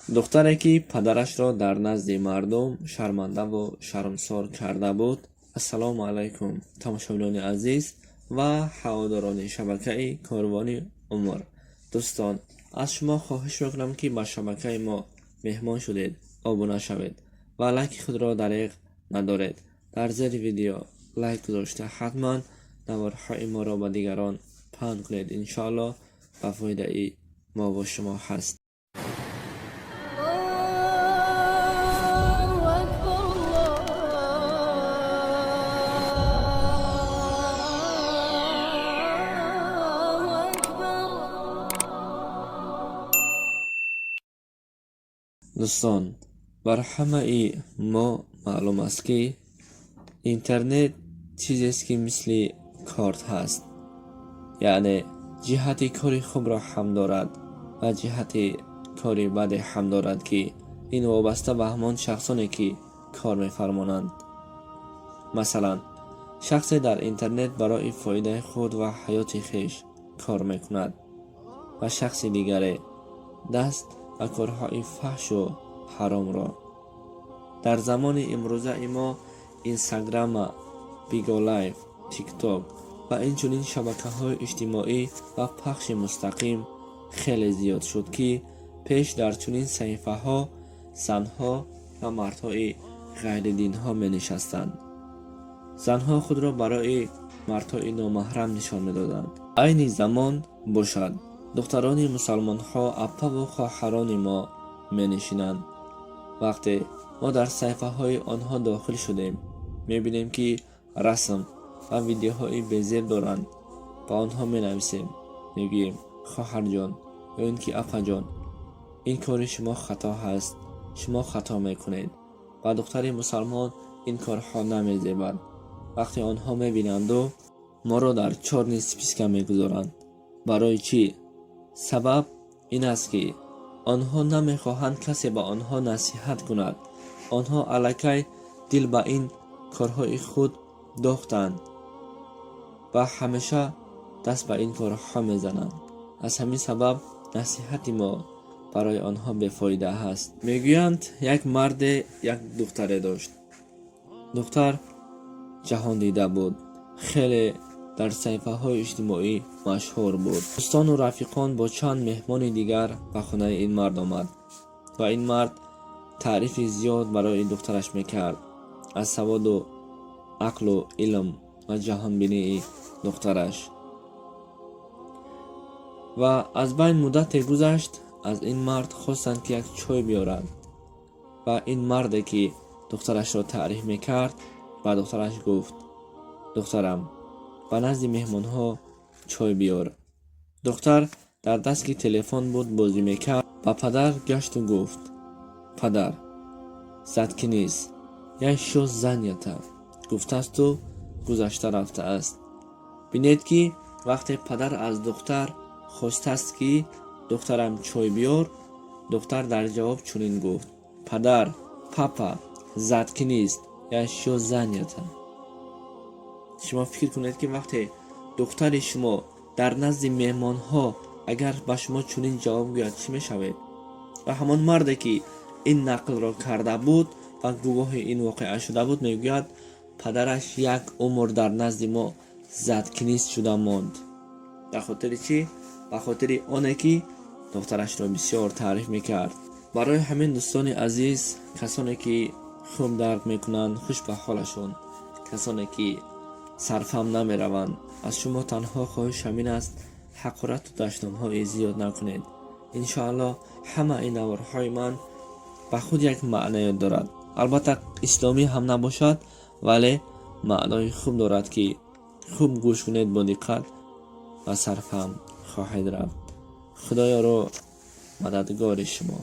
духтаре ки падарашро дар назди мардум шармандаву шармсор карда буд. ассалому алайкум тамошобинони азиз ва ҳаводорони шабакаи корвони умр. дӯстон, аз шумо хоҳиш мекунам ки ба шабакаи мо меҳмон шудед, обуна шавед ва лайки худро дариқ надоред. дар зери видео лайк гузошта ҳатман наворҳои моро ба дигарон паҳн кунед. иншоалло ба фоидаи мо ва шумо ҳаст. дӯстон, бар ҳамаи мо маълум аст ки интернет чизест ки мисли корт ҳаст, яъне ҷиҳати кори хубро ҳам дорад ва ҷиҳати кори баде ҳам дорад ки ин вобаста ба ҳамон шахсоне ки кор мефармонанд. масалан, шахсе дар интернет барои фоидаи худ ва ҳаёти хеш кор мекунад ва шахси дигаре даст ба корҳои фаҳшу ҳаромро. дар замони имрӯзаи мо инстаграма, биголайв, тикток ва инчунин шабакаҳои иҷтимоӣ ва пахши мустақим хеле зиёд шуд ки пеш дар чунин саҳифаҳо занҳо ва мардҳои ғайридинҳо менишастанд. занҳо худро барои мардҳои номаҳрам нишон медоданд. айни замон бошад духтарони мусалмонҳо аппаву хоҳарони мо менишинанд. вақте мо дар саҳифаҳои онҳо дохил шудем, мебинем ки расм ва видеоҳои безеб доранд. ба онҳо менависем, мегӯем хоҳарҷон ё ин ки апаҷон, ин кори шумо хато ҳаст, шумо хато мекунед. ба духтари мусалмон ин корҳо намезебад. вақте онҳо мебинанду моро дар чорни списка мегузоранд. барои чӣ? сабаб ин аст ки онҳо намехоҳанд касе ба онҳо насиҳат кунад. онҳо аллакай дил ба ин корҳои худ дохтанд ва ҳамеша даст ба ин корҳо мезананд. аз ҳамин сабаб насиҳати мо барои онҳо бефоида ҳаст. мегӯянд як марде як духтаре дошт. духтар ҷаҳондида буд, хеле дар саҳифаҳои иҷтимоӣ машҳур буд. дӯстону рафиқон бо чанд меҳмони дигар ба хонаи ин мард омад ва ин мард таърифи зиёд барои духтараш мекард аз саводу ақлу илм ва ҷаҳонбинии духтараш. ва аз байн муддате гузашт, аз ин мард хостанд ки як чой биёрад. ва ин марде ки духтарашро таъриф мекард ба духтараш гуфт: духтарам, ба назди меҳмонҳо чой биёр. духтар дар даст ки телефон буд бозӣ мекард, ба падар гашту гуфт: падар, заткиниз, я ещё занята, гуфтасту гузашта рафтааст. бинед ки вақте падар аз духтар хостаст ки духтарам чой биёр, духтар дар ҷавоб чунин гуфт: падар, папа, заткиниз, я ещё занята. шумо фикр кунед ки вақте духтари шумо дар назди меҳмонҳо агар ба шумо чунин ҷавоб гӯяд, чӣ мешавед? ва ҳамон марде ки ин нақлро карда буд ва гувоҳи ин воқеа шуда буд, мегӯяд падараш як умр дар назди мо заткинист шуда монд. ба хотири чӣ? ба хотири оне ки духтарашро бисёр таъриф мекард. барои ҳамин дӯстони азиз, касоне ки хуб дарк мекунанд хушбаҳолашон, касоне ки сарфам намераванд, аз шумо танҳо хоҳиш ҳамин аст: ҳақорату даштномҳои зиёд накунед. иншоалло ҳамаи наворҳои ман ба худ як маънае дорад. албатта исломӣ ҳам набошад, вале маънои хуб дорад ки хуб гӯш кунед бо диққат ва сарфам хоҳед рафт. худоёро мададгори шумо.